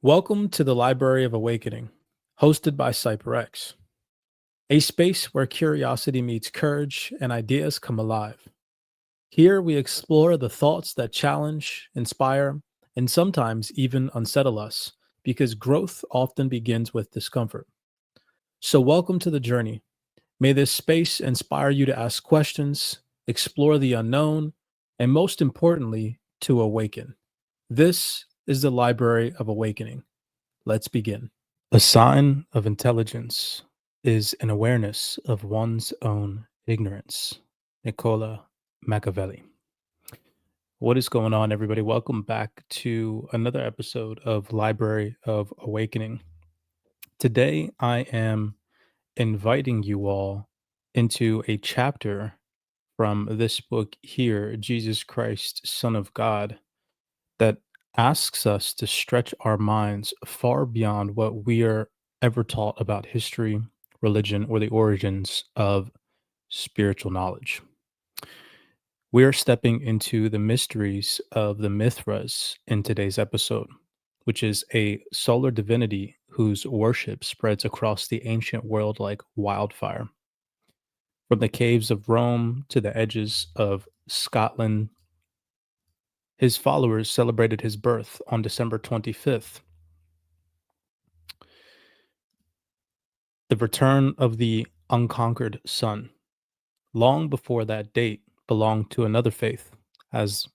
Welcome to the Library of Awakening, hosted by CyberX, a space where curiosity meets courage and ideas come alive. Here we explore the thoughts that challenge, inspire, and sometimes even unsettle us, because growth often begins with discomfort. So, welcome to the journey. May this space inspire you to ask questions, explore the unknown, and most importantly, to awaken. This is the Library of Awakening. Let's begin. A sign of intelligence is an awareness of one's own ignorance. Nicola Machiavelli. What is going on, everybody? Welcome back to another episode of Library of Awakening. Today, I am inviting you all into a chapter from this book here, Jesus Christ, Son of God, that asks us to stretch our minds far beyond what we are ever taught about history, religion, or the origins of spiritual knowledge. We are stepping into the mysteries of the Mithras in today's episode, which is a solar divinity whose worship spreads across the ancient world like wildfire. From the caves of Rome to the edges of Scotland, his followers celebrated his birth on December 25th. The return of the unconquered sun. Long before that date, belonged to another faith, as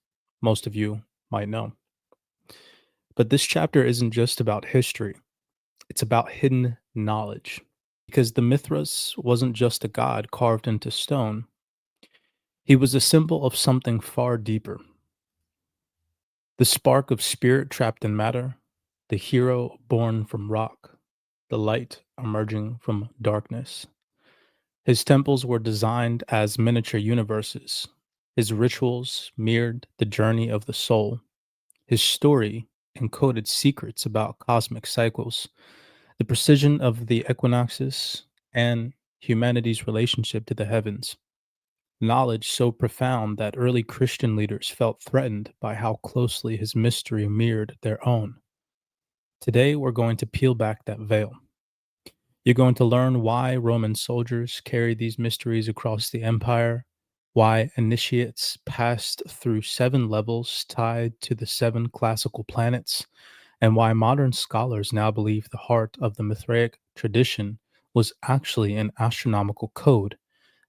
most of you might know. But this chapter isn't just about history, it's about hidden knowledge. Because the Mithras wasn't just a god carved into stone, he was a symbol of something far deeper. The spark of spirit trapped in matter, the hero born from rock, the light emerging from darkness. His temples were designed as miniature universes. His rituals mirrored the journey of the soul. His story encoded secrets about cosmic cycles, the precision of the equinoxes, and humanity's relationship to the heavens. Knowledge so profound that early Christian leaders felt threatened by how closely his mystery mirrored their own. Today, we're going to peel back that veil. You're going to learn why Roman soldiers carried these mysteries across the empire, why initiates passed through 7 levels tied to the 7 classical planets, and why modern scholars now believe the heart of the Mithraic tradition was actually an astronomical code,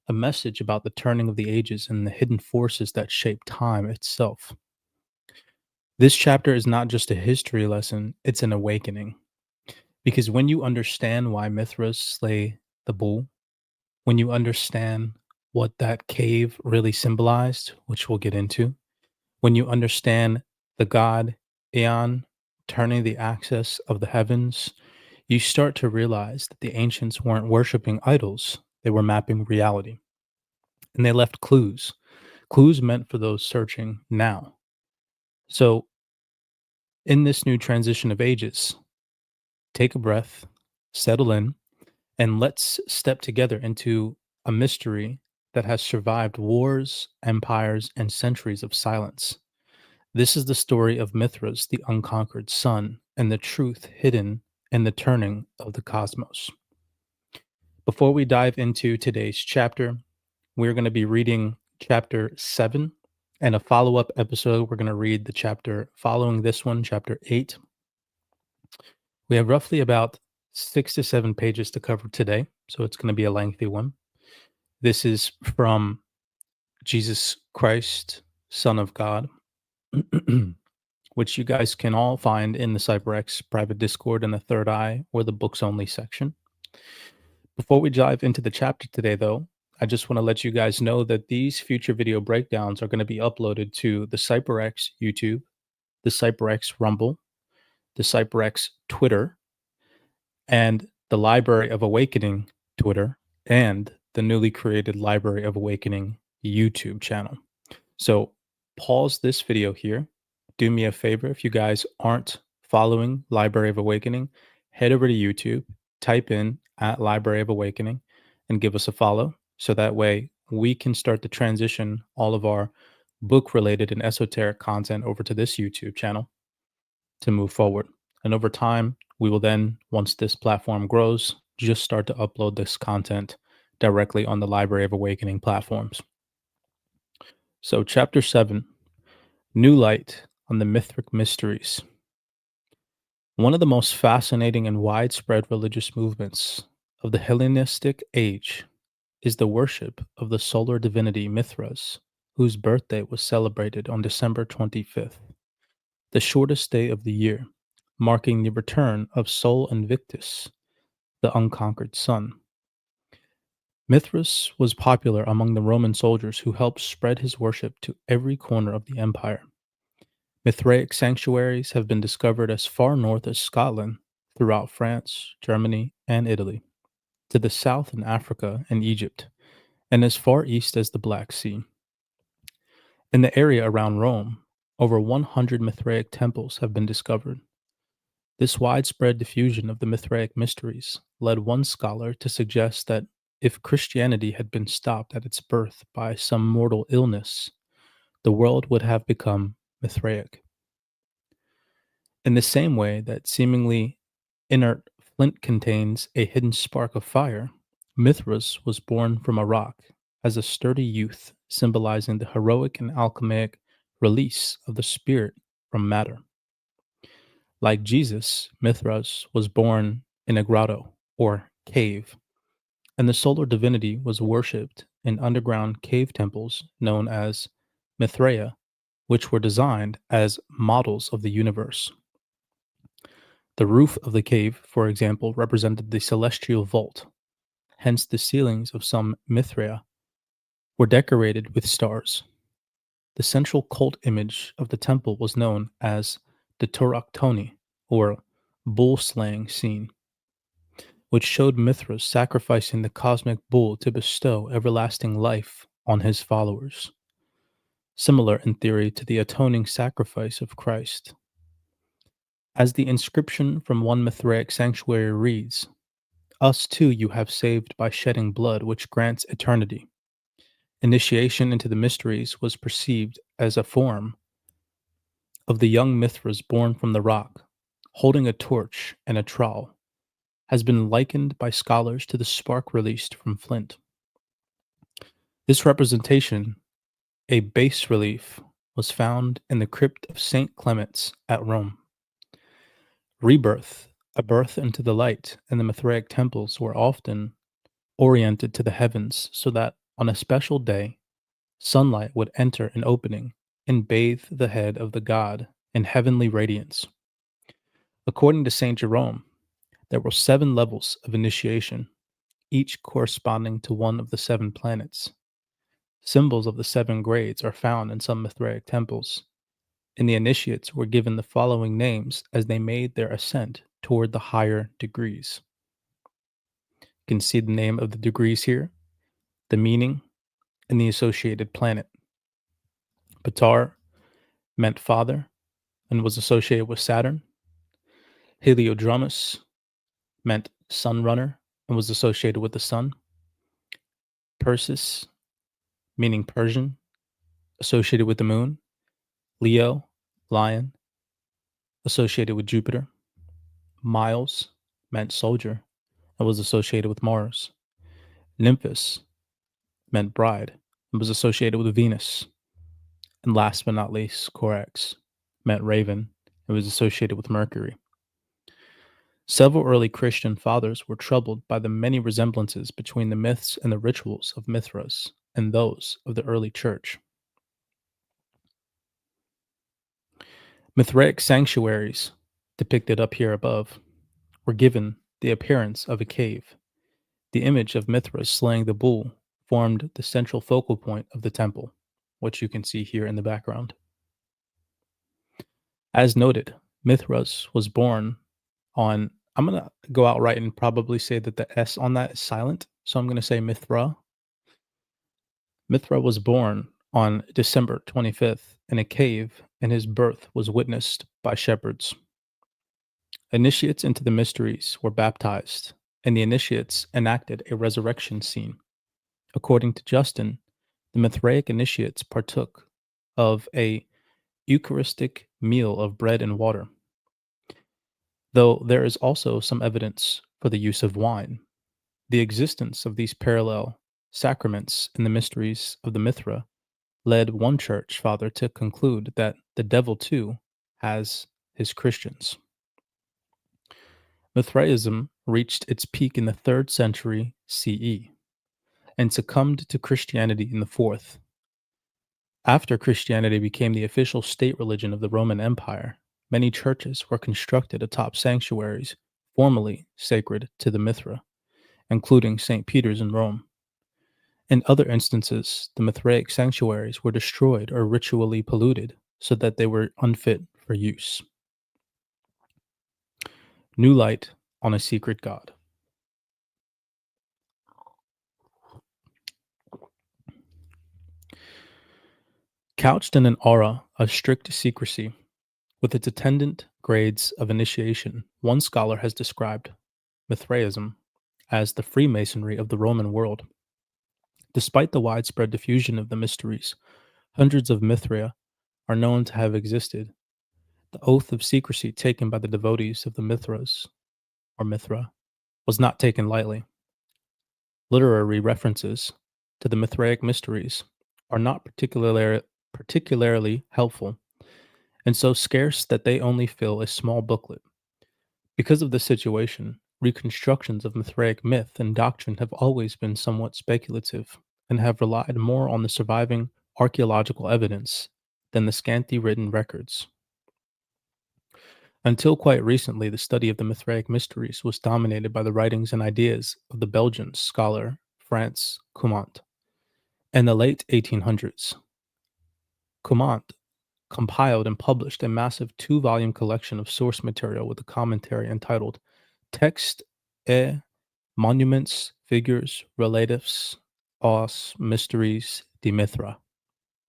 a message about the turning of the ages and the hidden forces that shape time itself. This chapter is not just a history lesson, it's an awakening. Because when you understand why Mithras slay the bull, when you understand what that cave really symbolized, which we'll get into, when you understand the god Aeon turning the axis of the heavens, you start to realize that the ancients weren't worshiping idols, they were mapping reality. And they left clues, clues meant for those searching now. So, in this new transition of ages, take a breath, settle in, and let's step together into a mystery that has survived wars, empires, and centuries of silence. This is the story of Mithras, the unconquered sun, and the truth hidden in the turning of the cosmos. Before we dive into today's chapter, we're going to be reading chapter 7, and a follow up episode, we're going to read the chapter following this one, chapter 8. We have roughly about 6 to 7 pages to cover today, so it's going to be a lengthy one. This is from Jesus Christ, Son of God, which you guys can all find in the CyberX private Discord in the Third Eye or the books only section. Before we dive into the chapter today, though, I just want to let you guys know that these future video breakdowns are going to be uploaded to the CyberX YouTube, the CyberX Rumble, the CyberX Twitter, and the Library of Awakening Twitter, and the newly created Library of Awakening YouTube channel. So pause this video here. Do me a favor, if you guys aren't following Library of Awakening, head over to YouTube, type in at Library of Awakening, and give us a follow. So that way we can start to transition all of our book related and esoteric content over to this YouTube channel to move forward. And over time, we will then, once this platform grows, just start to upload this content directly on the Library of Awakening platforms. So, Chapter 7, New Light on the Mithric Mysteries. One of the most fascinating and widespread religious movements of the Hellenistic age is the worship of the solar divinity Mithras, whose birthday was celebrated on December 25th, the shortest day of the year, marking the return of Sol Invictus, the unconquered sun. Mithras was popular among the Roman soldiers who helped spread his worship to every corner of the empire. Mithraic sanctuaries have been discovered as far north as Scotland, throughout France, Germany, and Italy, to the south in Africa and Egypt, and as far east as the Black Sea. In the area around Rome, over 100 Mithraic temples have been discovered. This widespread diffusion of the Mithraic mysteries led one scholar to suggest that if Christianity had been stopped at its birth by some mortal illness, the world would have become Mithraic. In the same way that seemingly inert flint contains a hidden spark of fire, Mithras was born from a rock as a sturdy youth, symbolizing the heroic and alchemic release of the spirit from matter. Like Jesus, Mithras was born in a grotto or cave, and the solar divinity was worshipped in underground cave temples known as Mithraea, which were designed as models of the universe. The roof of the cave, for example, represented the celestial vault, hence, the ceilings of some Mithraea were decorated with stars. The central cult image of the temple was known as the Tauroctony, or bull slaying scene, which showed Mithras sacrificing the cosmic bull to bestow everlasting life on his followers, similar in theory to the atoning sacrifice of Christ. As the inscription from one Mithraic sanctuary reads, "Us too you have saved by shedding blood, which grants eternity." Initiation into the mysteries was perceived as a form of the young Mithras born from the rock, holding a torch and a trowel, has been likened by scholars to the spark released from flint. This representation, a bas relief, was found in the crypt of St. Clement's at Rome. Rebirth, a birth into the light, and the Mithraic temples were often oriented to the heavens so that on a special day, sunlight would enter an opening and bathe the head of the god in heavenly radiance. According to St. Jerome, there were 7 levels of initiation, each corresponding to one of the 7 planets. Symbols of the 7 grades are found in some Mithraic temples, and the initiates were given the following names as they made their ascent toward the higher degrees. You can see the name of the degrees here, the meaning, and the associated planet. Ptah meant father and was associated with Saturn. Heliodromus meant sun runner and was associated with the sun. Persis, meaning Persian, associated with the moon. Leo, lion, associated with Jupiter. Miles meant soldier and was associated with Mars. Nymphus meant bride and was associated with Venus. And last but not least, Corax meant raven and was associated with Mercury. Several early Christian fathers were troubled by the many resemblances between the myths and the rituals of Mithras and those of the early church. Mithraic sanctuaries, depicted up here above, were given the appearance of a cave. The image of Mithras slaying the bull formed the central focal point of the temple, which you can see here in the background. As noted, Mithras was born on, I'm going to go outright and probably say that the S on that is silent. So I'm going to say Mithra. Mithra was born on December 25th in a cave, and his birth was witnessed by shepherds. Initiates into the mysteries were baptized, and the initiates enacted a resurrection scene. According to Justin, the Mithraic initiates partook of a Eucharistic meal of bread and water. though there is also some evidence for the use of wine. The existence of these parallel sacraments in the mysteries of the Mithra led one church father to conclude that the devil too has his Christians. Mithraism reached its peak in the 3rd century CE and succumbed to Christianity in the 4th. After Christianity became the official state religion of the Roman Empire, many churches were constructed atop sanctuaries formerly sacred to the Mithra, including St. Peter's in Rome. In other instances, the Mithraic sanctuaries were destroyed or ritually polluted so that they were unfit for use. New light on a secret god. Couched in an aura of strict secrecy, with its attendant grades of initiation, one scholar has described Mithraism as the Freemasonry of the Roman world. Despite the widespread diffusion of the mysteries, hundreds of Mithra are known to have existed. The oath of secrecy taken by the devotees of the Mithras, or Mithra, was not taken lightly. Literary references to the Mithraic mysteries are not particularly helpful, and so scarce that they only fill a small booklet. Because of this situation, reconstructions of Mithraic myth and doctrine have always been somewhat speculative and have relied more on the surviving archaeological evidence than the scanty written records. Until quite recently, the study of the Mithraic mysteries was dominated by the writings and ideas of the Belgian scholar Frans Cumont. In the late 1800s, Cumont compiled and published a massive 2-volume collection of source material with a commentary entitled Textes et Monuments, Figures, Relatives aux Mysteries de Mithra.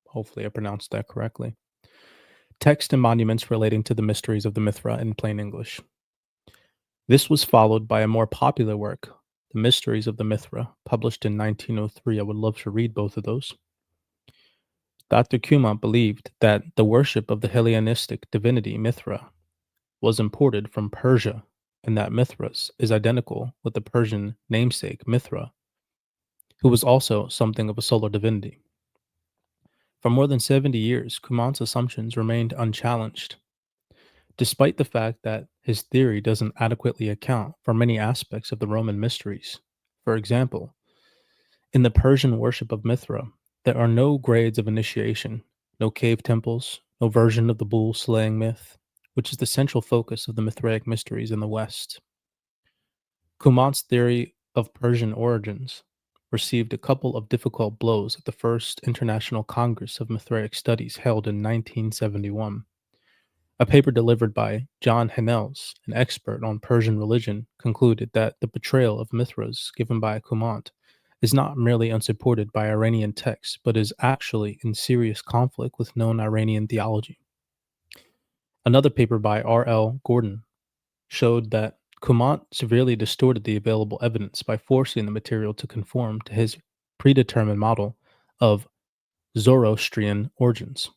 Hopefully, I pronounced that correctly. Text and monuments relating to the mysteries of the Mithra in plain English. This was followed by a more popular work, The Mysteries of the Mithra, published in 1903. I would love to read both of those. Dr. Cumont believed that the worship of the Hellenistic divinity Mithra was imported from Persia, and that Mithras is identical with the Persian namesake Mithra, who was also something of a solar divinity. For more than 70 years, Cumont's assumptions remained unchallenged, despite the fact that his theory doesn't adequately account for many aspects of the Roman mysteries. For example, in the Persian worship of Mithra, there are no grades of initiation, no cave temples, no version of the bull slaying myth, which is the central focus of the Mithraic mysteries in the West. Cumont's theory of Persian origins received a couple of difficult blows at the First International Congress of Mithraic Studies held in 1971. A paper delivered by John Hennels, an expert on Persian religion, concluded that the portrayal of Mithras given by Cumont is not merely unsupported by Iranian texts, but is actually in serious conflict with known Iranian theology. Another paper by R.L. Gordon showed that Cumont severely distorted the available evidence by forcing the material to conform to his predetermined model of Zoroastrian origins.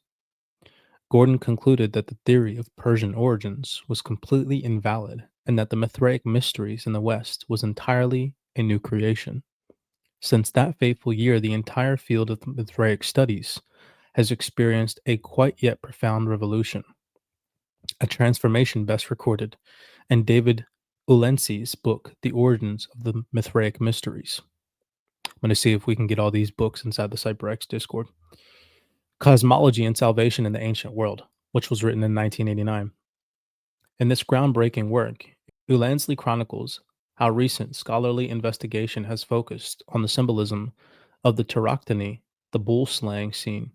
Gordon concluded that the theory of Persian origins was completely invalid and that the Mithraic mysteries in the West was entirely a new creation. Since that fateful year, the entire field of Mithraic studies has experienced a quite yet profound revolution, a transformation best recorded in David Ulensi's book, The Origins of the Mithraic Mysteries. I'm going to see if we can get all these books inside the CyberX Discord. Cosmology and Salvation in the Ancient World, which was written in 1989. In this groundbreaking work, Ulansley chronicles how recent scholarly investigation has focused on the symbolism of the Tauroctony, the bull slaying scene,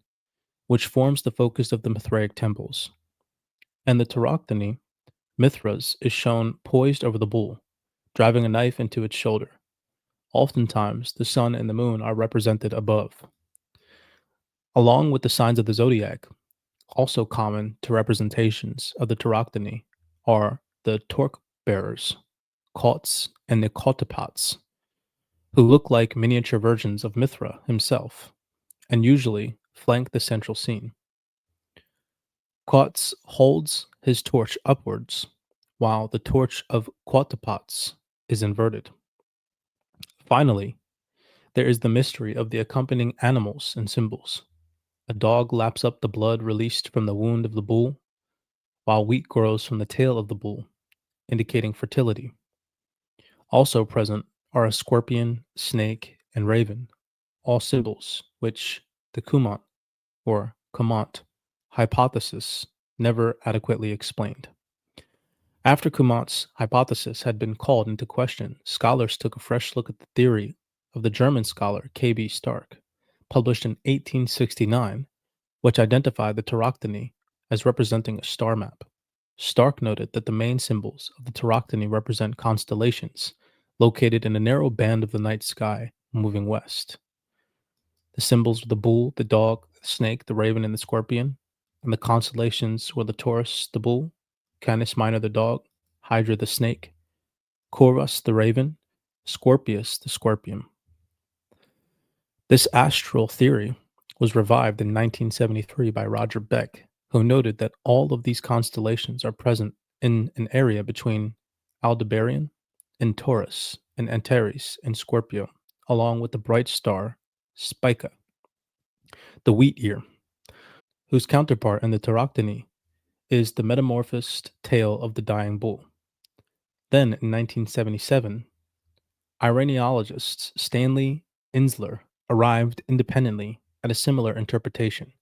which forms the focus of the Mithraic temples. And the Tauroctony, Mithras is shown poised over the bull, driving a knife into its shoulder. Oftentimes, the sun and the moon are represented above. Along with the signs of the zodiac, also common to representations of the Tauroctony are the torque bearers, Kots and the Kotopots, who look like miniature versions of Mithra himself, and usually flank the central scene. Kots holds his torch upwards, while the torch of Quatapats is inverted. Finally, there is the mystery of the accompanying animals and symbols. A dog laps up the blood released from the wound of the bull, while wheat grows from the tail of the bull, indicating fertility. Also present are a scorpion, snake, and raven, all symbols which the Kumant or Kumant hypothesis never adequately explained. After Kumant's hypothesis had been called into question, scholars took a fresh look at the theory of the German scholar K.B. Stark, published in 1869, which identified the Tauroctony as representing a star map. Stark noted that the main symbols of the Tauroctony represent constellations located in a narrow band of the night sky moving west. The symbols were the bull, the dog, the snake, the raven, and the scorpion, and the constellations were the Taurus, the bull, Canis Minor, the dog, Hydra, the snake, Corvus, the raven, Scorpius, the scorpion. This astral theory was revived in 1973 by Roger Beck, who noted that all of these constellations are present in an area between Aldebaran and Taurus and Antares and Scorpio, along with the bright star Spica, the wheat ear, whose counterpart in the Tauroctony is the metamorphosed tail of the dying bull. Then, in 1977, Iraniologists Stanley Insler arrived independently at a similar interpretation,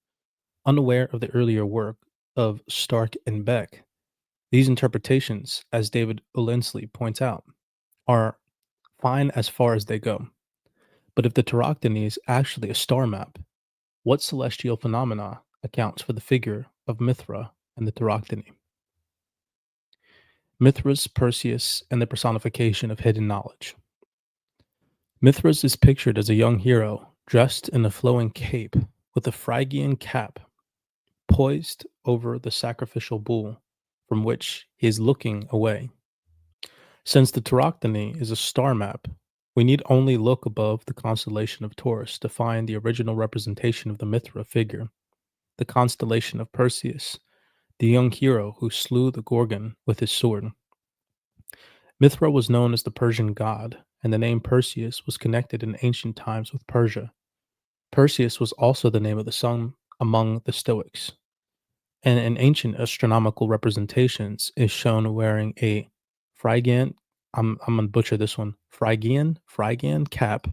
unaware of the earlier work of Stark and Beck. These interpretations, as David Ulensley points out, are fine as far as they go. But if the Tauroctony is actually a star map, what celestial phenomena accounts for the figure of Mithra and the Tauroctony? Mithras, Perseus, and the personification of hidden knowledge. Mithras is pictured as a young hero dressed in a flowing cape with a Phrygian cap poised over the sacrificial bull from which he is looking away. Since the Tauroctony is a star map, we need only look above the constellation of Taurus to find the original representation of the Mithra figure, the constellation of Perseus, the young hero who slew the Gorgon with his sword. Mithra was known as the Persian god, and the name Perseus was connected in ancient times with Persia. Perseus was also the name of the sun among the Stoics, and in ancient astronomical representations is shown wearing a Phrygian, I'm gonna butcher this one, Phrygian cap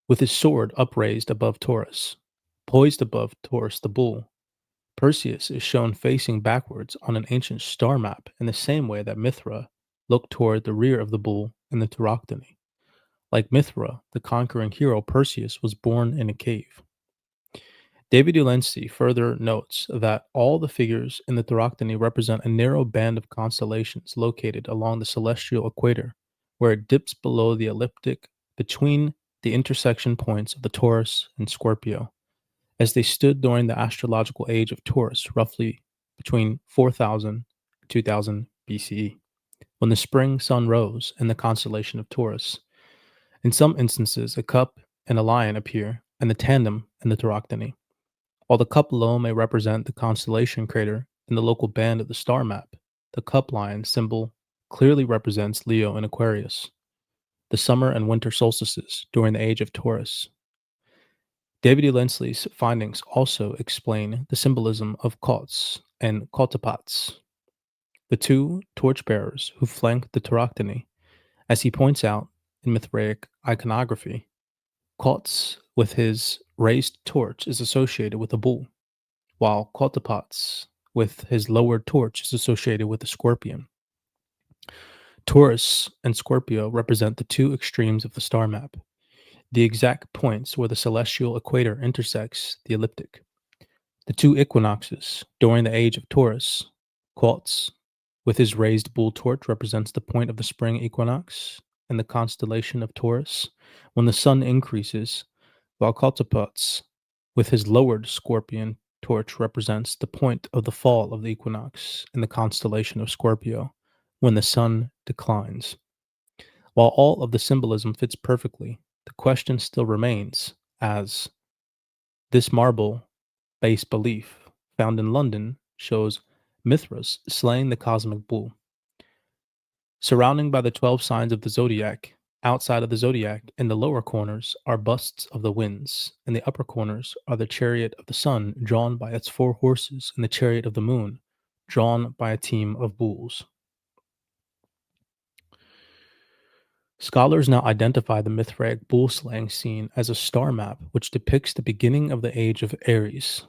with his sword upraised above Taurus. Poised above Taurus the bull, Perseus is shown facing backwards on an ancient star map in the same way that Mithra looked toward the rear of the bull in the Tauroctony. Like Mithra, the conquering hero, Perseus was born in a cave. David Ulensi further notes that all the figures in the Tauroctony represent a narrow band of constellations located along the celestial equator, where it dips below the ecliptic between the intersection points of the Taurus and Scorpio, as they stood during the astrological age of Taurus, roughly between 4000 and 2000 BCE, when the spring sun rose in the constellation of Taurus. In some instances, a cup and a lion appear in the tandem in the Tauroctony. While the cup alone may represent the constellation crater in the local band of the star map, the cup lion symbol clearly represents Leo and Aquarius, the summer and winter solstices during the age of Taurus. David E. Lensley's findings also explain the symbolism of Quots and Quatapats, the two torchbearers who flank the Tauroctony, as he points out in Mithraic iconography. Quots, with his raised torch, is associated with a bull, while Quatapats, with his lowered torch, is associated with a scorpion. Taurus and Scorpio represent the two extremes of the star map, the exact points where the celestial equator intersects the ecliptic. The two equinoxes during the age of Taurus, Quots, with his raised bull torch, represents the point of the spring equinox in the constellation of Taurus, when the sun increases, while Quatapats, with his lowered scorpion torch, represents the point of the fall of the equinox in the constellation of Scorpio, when the sun declines. While all of the symbolism fits perfectly, the question still remains as this marble base belief found in London shows Mithras slaying the cosmic bull. Surrounding by the 12 signs of the zodiac, outside of the zodiac, in the lower corners, are busts of the winds. In the upper corners are the chariot of the sun, drawn by its four horses, and the chariot of the moon, drawn by a team of bulls. Scholars now identify the Mithraic bull slaying scene as a star map which depicts the beginning of the age of Aries.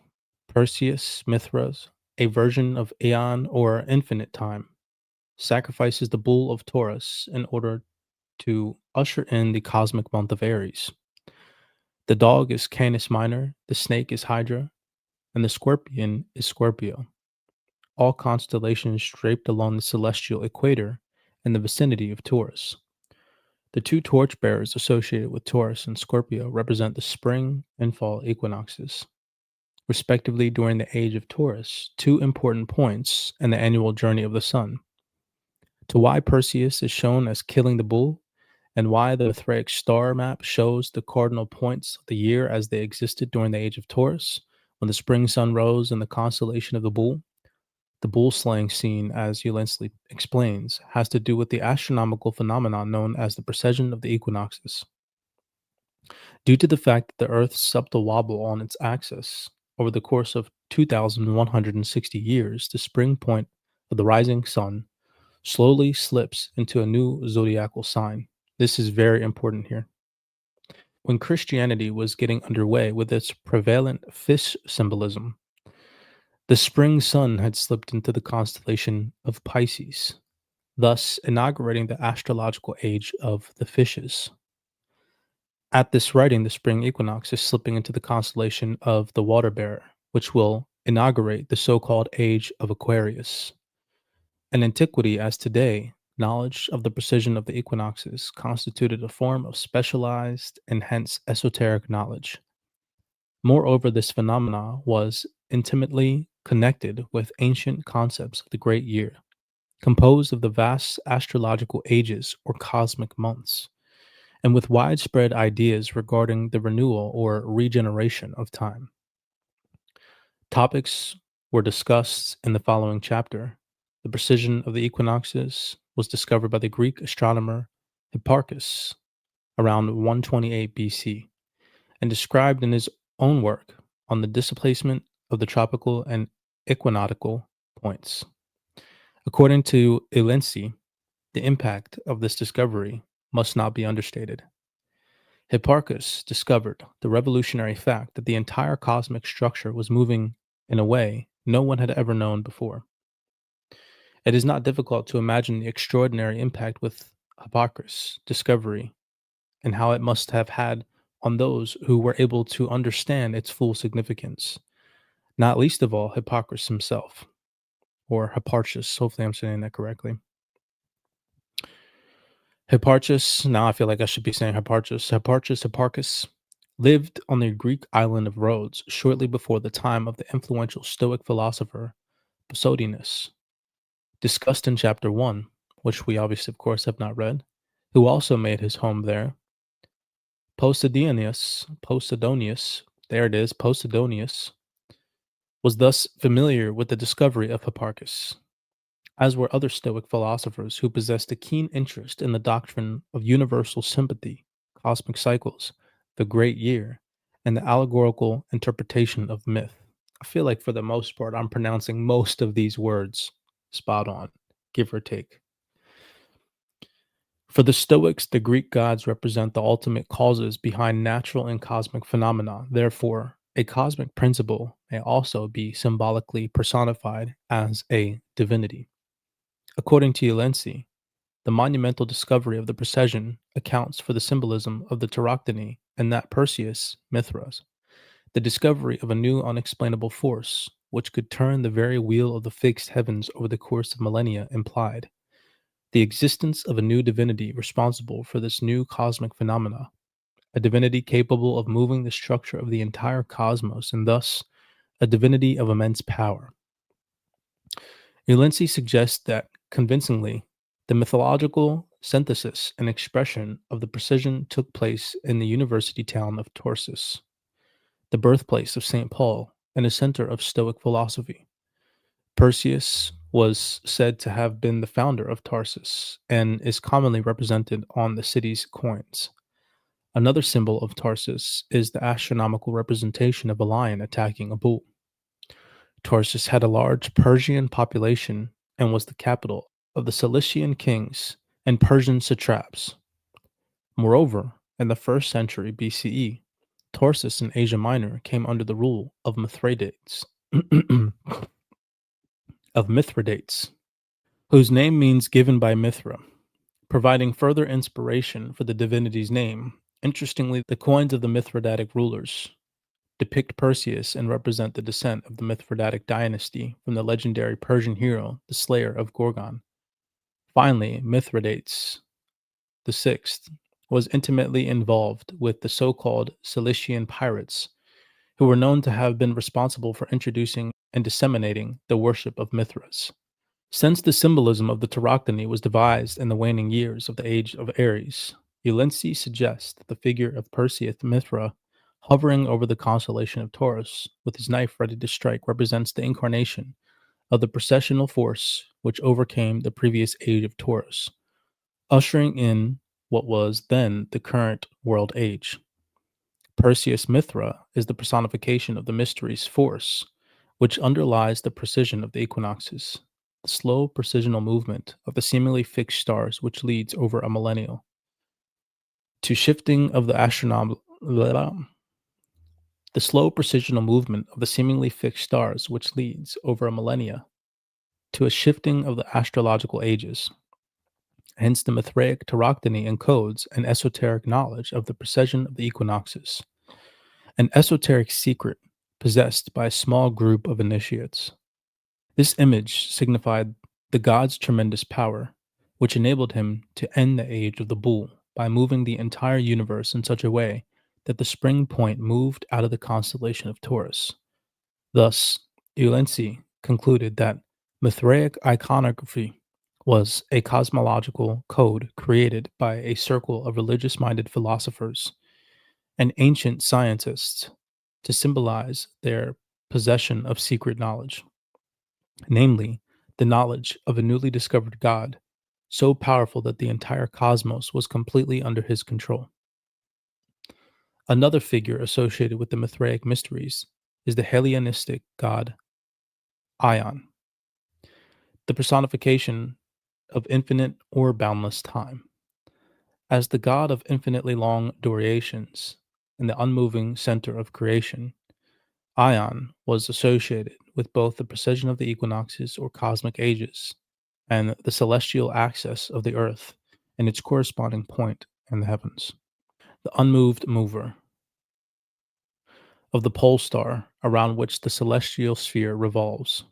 Perseus, Mithras, a version of Aeon or infinite time, sacrifices the bull of Taurus in order to usher in the cosmic month of Aries. The dog is Canis Minor, the snake is Hydra, and the scorpion is Scorpio, all constellations draped along the celestial equator in the vicinity of Taurus. The two torchbearers associated with Taurus and Scorpio represent the spring and fall equinoxes, respectively during the age of Taurus, two important points in the annual journey of the sun. To why Perseus is shown as killing the bull, and why the Mithraic star map shows the cardinal points of the year as they existed during the age of Taurus, when the spring sun rose in the constellation of the bull slaying scene, as Ulensley explains, has to do with the astronomical phenomenon known as the precession of the equinoxes. Due to the fact that the Earth's subtle wobble on its axis over the course of 2,160 years, the spring point of the rising sun slowly slips into a new zodiacal sign. This is very important here. When Christianity was getting underway with its prevalent fish symbolism, the spring sun had slipped into the constellation of Pisces, thus inaugurating the astrological age of the fishes. At this writing, the spring equinox is slipping into the constellation of the water bearer, which will inaugurate the so called age of Aquarius. In antiquity, as today, knowledge of the precision of the equinoxes constituted a form of specialized and hence esoteric knowledge. Moreover, this phenomena was intimately connected with ancient concepts of the great year, composed of the vast astrological ages or cosmic months, and with widespread ideas regarding the renewal or regeneration of time. Topics were discussed in the following chapter. The precision of the equinoxes was discovered by the Greek astronomer Hipparchus around 128 BC and described in his own work on the displacement of the tropical and equinoctial points. According to Ilensi, the impact of this discovery must not be understated. Hipparchus discovered the revolutionary fact that the entire cosmic structure was moving in a way no one had ever known before. It is not difficult to imagine the extraordinary impact with Hipparchus' discovery and how it must have had on those who were able to understand its full significance, not least of all Hipparchus himself, or Hipparchus, hopefully I'm saying that correctly. Hipparchus, now I feel like I should be saying Hipparchus, lived on the Greek island of Rhodes shortly before the time of the influential Stoic philosopher Posodinus, discussed in chapter 1, which we obviously, of course, have not read, who also made his home there. Posidonius, there it is, Posidonius, was thus familiar with the discovery of Hipparchus, as were other Stoic philosophers who possessed a keen interest in the doctrine of universal sympathy, cosmic cycles, the great year, and the allegorical interpretation of myth. I feel like for the most part, I'm pronouncing most of these words spot on, give or take. For the Stoics, the Greek gods represent the ultimate causes behind natural and cosmic phenomena. Therefore, a cosmic principle may also be symbolically personified as a divinity. According to Ulensi, the monumental discovery of the precession accounts for the symbolism of the Tauroctony and that Perseus, Mithras, the discovery of a new unexplainable force, which could turn the very wheel of the fixed heavens over the course of millennia, implied the existence of a new divinity responsible for this new cosmic phenomena, a divinity capable of moving the structure of the entire cosmos, and thus a divinity of immense power. Ulensi suggests that, convincingly, the mythological synthesis and expression of the precision took place in the university town of Tarsus, the birthplace of St. Paul and a center of Stoic philosophy. Perseus was said to have been the founder of Tarsus and is commonly represented on the city's coins. Another symbol of Tarsus is the astronomical representation of a lion attacking a bull. Tarsus had a large Persian population and was the capital of the Cilician kings and Persian satraps. Moreover, in the 1st century BCE, Tarsus in Asia Minor came under the rule of Mithridates, whose name means given by Mithra, providing further inspiration for the divinity's name. Interestingly, the coins of the Mithridatic rulers depict Perseus and represent the descent of the Mithridatic dynasty from the legendary Persian hero, the slayer of Gorgon. Finally, Mithridates VI was intimately involved with the so-called Cilician pirates, who were known to have been responsible for introducing and disseminating the worship of Mithras. Since the symbolism of the Tauroctony was devised in the waning years of the age of Aries, Ulensi suggests that the figure of Perseus Mithra hovering over the constellation of Taurus with his knife ready to strike represents the incarnation of the processional force which overcame the previous age of Taurus, ushering in what was then the current world age. Perseus Mithra is the personification of the mystery's force, which underlies the precision of the equinoxes, the slow precisional movement of the seemingly fixed stars which leads over a millennial to shifting of the the slow precisional movement of the seemingly fixed stars which leads over a millennia to a shifting of the astrological ages. Hence, the Mithraic Tauroctony encodes an esoteric knowledge of the precession of the equinoxes, an esoteric secret possessed by a small group of initiates. This image signified the god's tremendous power, which enabled him to end the age of the bull by moving the entire universe in such a way that the spring point moved out of the constellation of Taurus. Thus, Ulensi concluded that Mithraic iconography was a cosmological code created by a circle of religious minded philosophers and ancient scientists to symbolize their possession of secret knowledge, namely, the knowledge of a newly discovered God, so powerful that the entire cosmos was completely under his control. Another figure associated with the Mithraic mysteries is the Hellenistic god Ion, the personification of infinite or boundless time. As the god of infinitely long durations and the unmoving center of creation, Ion was associated with both the precession of the equinoxes or cosmic ages and the celestial axis of the earth and its corresponding point in the heavens. The unmoved mover of the pole star around which the celestial sphere revolves.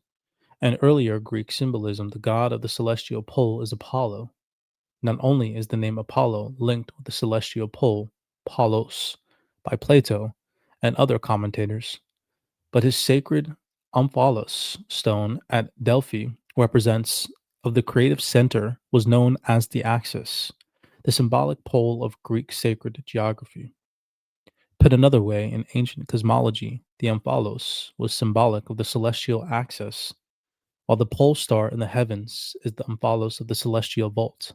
In earlier Greek symbolism, the god of the celestial pole is Apollo. Not only is the name Apollo linked with the celestial pole, Paulos, by Plato and other commentators, but his sacred omphalos stone at Delphi represents of the creative center was known as the axis, the symbolic pole of Greek sacred geography. Put another way, in ancient cosmology, the omphalos was symbolic of the celestial axis, while the pole star in the heavens is the omphalos of the celestial vault.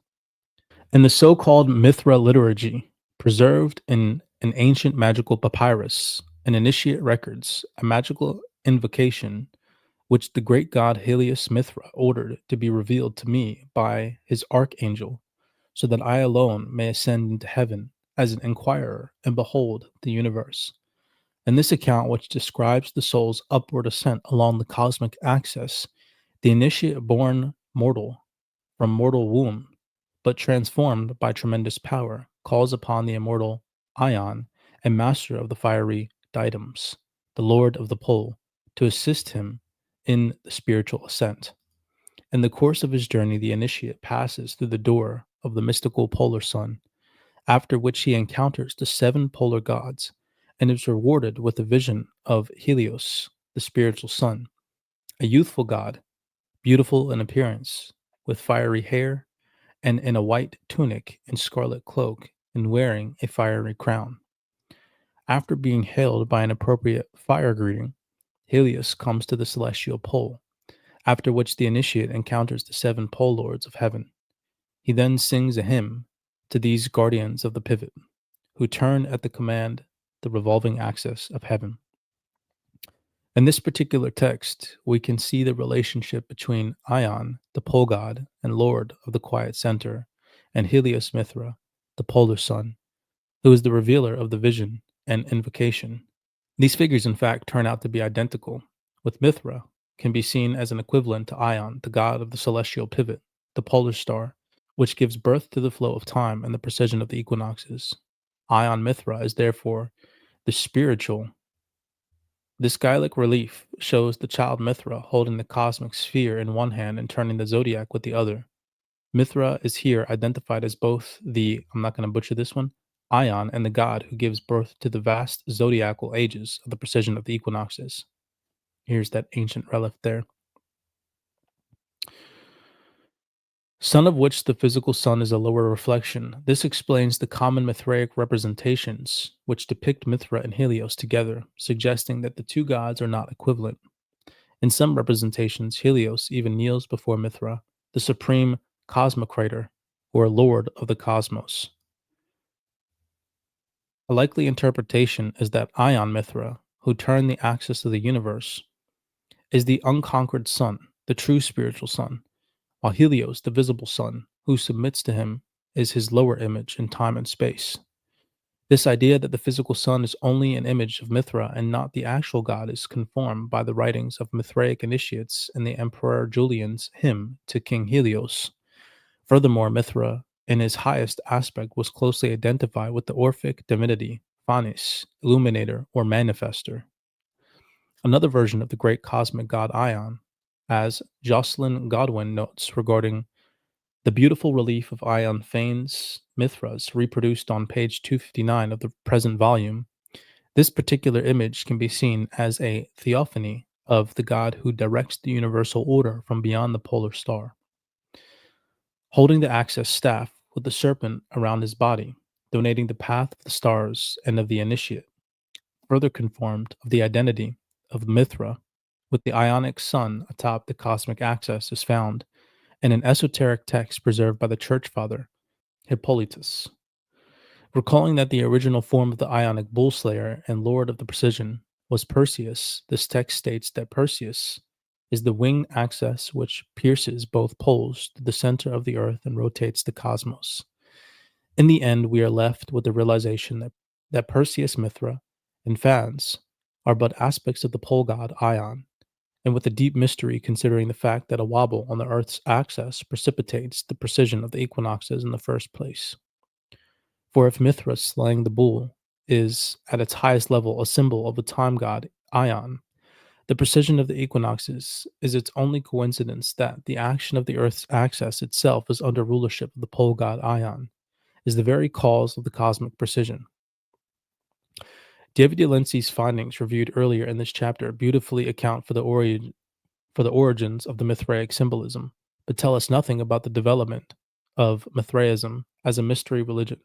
In the so-called Mithra liturgy, preserved in an ancient magical papyrus and initiate records, a magical invocation which the great god Helios Mithra ordered to be revealed to me by his archangel, so that I alone may ascend into heaven as an inquirer and behold the universe. In this account, which describes the soul's upward ascent along the cosmic axis, the initiate born mortal from mortal womb, but transformed by tremendous power, calls upon the immortal Ion, a master of the fiery diadems, the lord of the pole, to assist him in the spiritual ascent. In the course of his journey, the initiate passes through the door of the mystical polar sun, after which he encounters the seven polar gods and is rewarded with a vision of Helios, the spiritual sun, a youthful god, beautiful in appearance, with fiery hair and in a white tunic and scarlet cloak, and wearing a fiery crown. After being hailed by an appropriate fire greeting, Helios comes to the celestial pole, after which the initiate encounters the seven pole lords of heaven. He then sings a hymn to these guardians of the pivot, who turn at the command the revolving axis of heaven. In this particular text, we can see the relationship between Ion, the pole god and lord of the quiet center, and Helios Mithra, the polar sun, who is the revealer of the vision and invocation. These figures, in fact, turn out to be identical, with Mithra can be seen as an equivalent to Ion, the god of the celestial pivot, the polar star, which gives birth to the flow of time and the precision of the equinoxes. Ion Mithra is therefore the spiritual. This Gaelic relief shows the child Mithra holding the cosmic sphere in one hand and turning the zodiac with the other. Mithra is here identified as both the, I'm not going to butcher this one, Ion, and the god who gives birth to the vast zodiacal ages of the precision of the equinoxes. Here's that ancient relic there. Sun of which the physical sun is a lower reflection. This explains the common Mithraic representations, which depict Mithra and Helios together, suggesting that the two gods are not equivalent. In some representations, Helios even kneels before Mithra, the supreme cosmocrator, or lord of the cosmos. A likely interpretation is that Ion Mithra, who turned the axis of the universe, is the unconquered sun, the true spiritual sun, while Helios, the visible sun, who submits to him, is his lower image in time and space. This idea that the physical sun is only an image of Mithra and not the actual god is confirmed by the writings of Mithraic initiates in the Emperor Julian's hymn to King Helios. Furthermore, Mithra, in his highest aspect, was closely identified with the Orphic divinity, Phanes, illuminator or manifester. Another version of the great cosmic god Ion, as Jocelyn Godwin notes regarding the beautiful relief of Ion Phanes Mithras reproduced on page 259 of the present volume. This particular image can be seen as a theophany of the god who directs the universal order from beyond the polar star, holding the axis staff with the serpent around his body, donating the path of the stars and of the initiate, further confirmed of the identity of Mithra with the Ionic sun atop the cosmic axis is found in an esoteric text preserved by the church father Hippolytus. Recalling that the original form of the Ionic bull slayer and lord of the precision was Perseus, this text states that Perseus is the winged axis which pierces both poles to the center of the earth and rotates the cosmos. In the end, we are left with the realization that Perseus, Mithra, and Phans are but aspects of the pole god Ion, and with a deep mystery considering the fact that a wobble on the Earth's axis precipitates the precision of the equinoxes in the first place. For if Mithras slaying the bull is, at its highest level, a symbol of the time god Ion, the precision of the equinoxes is its only coincidence that the action of the Earth's axis itself is under rulership of the pole god Ion, is the very cause of the cosmic precision. David Delancey's findings reviewed earlier in this chapter beautifully account for the origins of the Mithraic symbolism, but tell us nothing about the development of Mithraism as a mystery religion,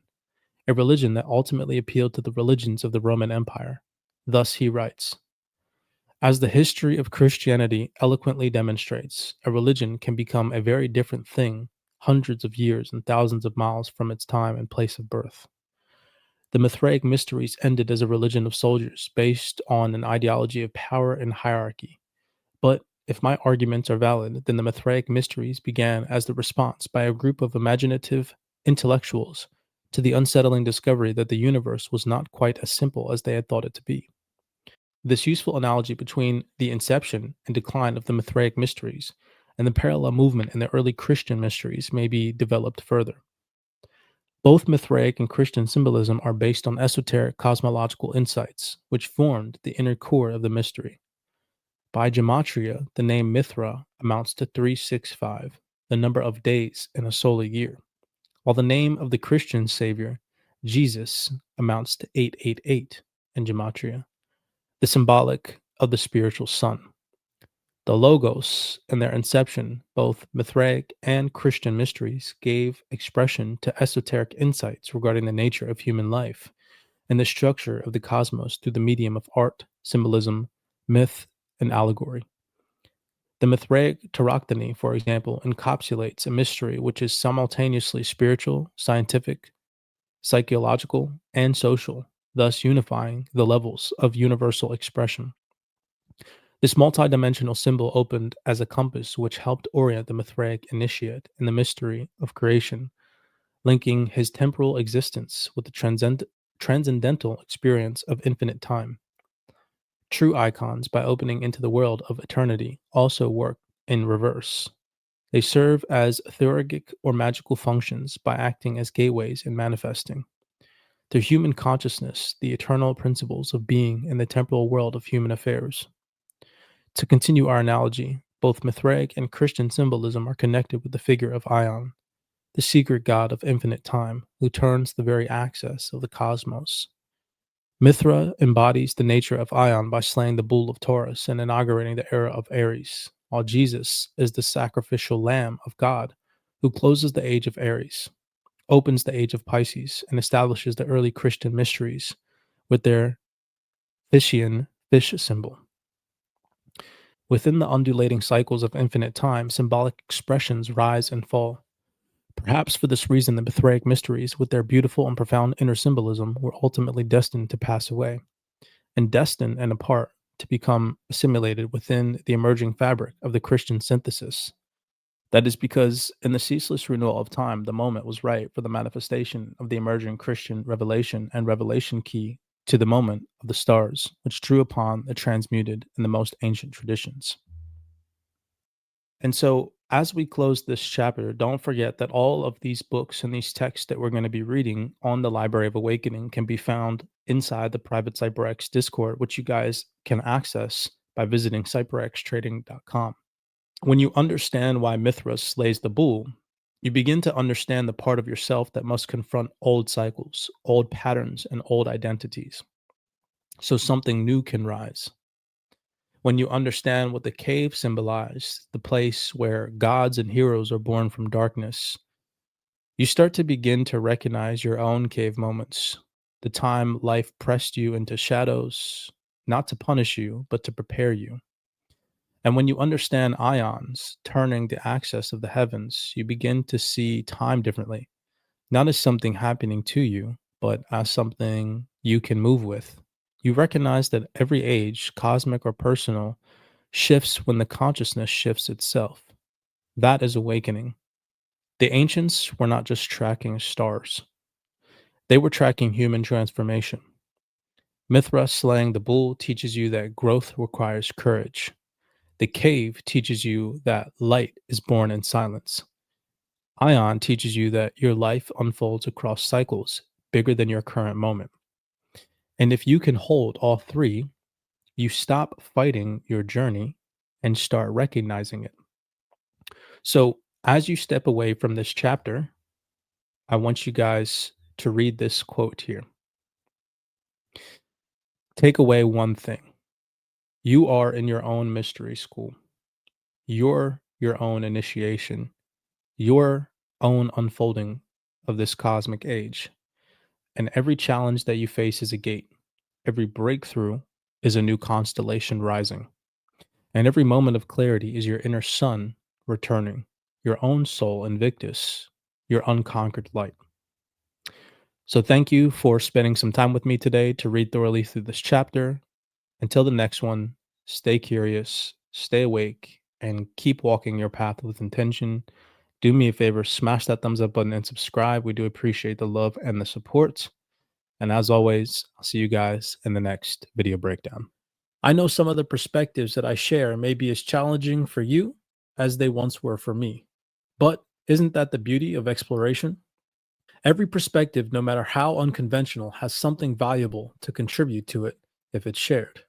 a religion that ultimately appealed to the religions of the Roman Empire. Thus he writes, as the history of Christianity eloquently demonstrates, a religion can become a very different thing hundreds of years and thousands of miles from its time and place of birth. The Mithraic mysteries ended as a religion of soldiers based on an ideology of power and hierarchy. But if my arguments are valid, then the Mithraic mysteries began as the response by a group of imaginative intellectuals to the unsettling discovery that the universe was not quite as simple as they had thought it to be. This useful analogy between the inception and decline of the Mithraic mysteries and the parallel movement in the early Christian mysteries may be developed further. Both Mithraic and Christian symbolism are based on esoteric cosmological insights, which formed the inner core of the mystery. By gematria, the name Mithra amounts to 365, the number of days in a solar year, while the name of the Christian Savior, Jesus, amounts to 888 in gematria, the symbolic of the spiritual sun. The Logos, in their inception, both Mithraic and Christian mysteries, gave expression to esoteric insights regarding the nature of human life and the structure of the cosmos through the medium of art, symbolism, myth, and allegory. The Mithraic Tauroctony, for example, encapsulates a mystery which is simultaneously spiritual, scientific, psychological, and social, thus unifying the levels of universal expression. This multidimensional symbol opened as a compass which helped orient the Mithraic initiate in the mystery of creation, linking his temporal existence with the transcendental experience of infinite time. True icons, by opening into the world of eternity, also work in reverse. They serve as theurgic or magical functions by acting as gateways and manifesting through human consciousness the eternal principles of being in the temporal world of human affairs. To continue our analogy, both Mithraic and Christian symbolism are connected with the figure of Ion, the secret god of infinite time, who turns the very axis of the cosmos. Mithra embodies the nature of Ion by slaying the bull of Taurus and inaugurating the era of Aries, while Jesus is the sacrificial lamb of God, who closes the age of Aries, opens the age of Pisces, and establishes the early Christian mysteries with their Fishian fish symbol. Within the undulating cycles of infinite time, symbolic expressions rise and fall. Perhaps for this reason, the Mithraic mysteries, with their beautiful and profound inner symbolism, were ultimately destined to pass away, and destined and apart to become assimilated within the emerging fabric of the Christian synthesis. That is because, in the ceaseless renewal of time, the moment was right for the manifestation of the emerging Christian revelation and revelation key to the moment of the stars, which drew upon the transmuted in the most ancient traditions. And so, as we close this chapter, don't forget that all of these books and these texts that we're going to be reading on the Library of Awakening can be found inside the private CyberX Discord, which you guys can access by visiting cyberxtrading.com. When you understand why Mithras slays the bull, you begin to understand the part of yourself that must confront old cycles, old patterns, and old identities, so something new can rise. When you understand what the cave symbolized, the place where gods and heroes are born from darkness, you start to begin to recognize your own cave moments, the time life pressed you into shadows, not to punish you, but to prepare you. And when you understand ions turning the axis of the heavens, you begin to see time differently, not as something happening to you, but as something you can move with. You recognize that every age, cosmic or personal, shifts when the consciousness shifts itself. That is awakening. The ancients were not just tracking stars, they were tracking human transformation. Mithras slaying the bull teaches you that growth requires courage. The cave teaches you that light is born in silence. Ion teaches you that your life unfolds across cycles bigger than your current moment. And if you can hold all three, you stop fighting your journey and start recognizing it. So, as you step away from this chapter, I want you guys to read this quote here. Take away one thing. You are in your own mystery school. You're your own initiation, your own unfolding of this cosmic age. And every challenge that you face is a gate. Every breakthrough is a new constellation rising. And every moment of clarity is your inner sun returning, your own soul Invictus, your unconquered light. So thank you for spending some time with me today to read thoroughly through this chapter. Until the next one, stay curious, stay awake, and keep walking your path with intention. Do me a favor, smash that thumbs up button and subscribe. We do appreciate the love and the support. And as always, I'll see you guys in the next video breakdown. I know some of the perspectives that I share may be as challenging for you as they once were for me. But isn't that the beauty of exploration? Every perspective, no matter how unconventional, has something valuable to contribute to it if it's shared.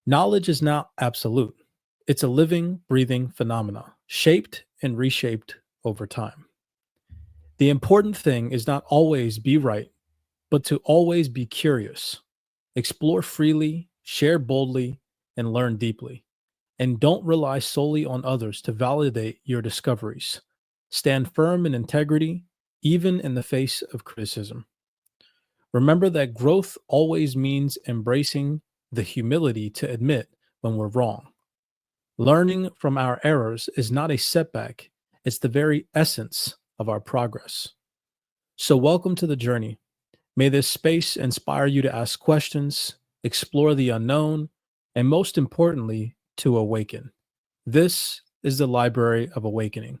Knowledge is not absolute. It's a living, breathing phenomena, shaped and reshaped over time. The important thing is not always be right, but to always be curious. Explore freely, share boldly, and learn deeply. And don't rely solely on others to validate your discoveries. Stand firm in integrity, even in the face of criticism. Remember that growth always means embracing the humility to admit when we're wrong. Learning from our errors is not a setback, it's the very essence of our progress. So, welcome to the journey. May this space inspire you to ask questions, explore the unknown, and most importantly, to awaken. This is the Library of Awakening,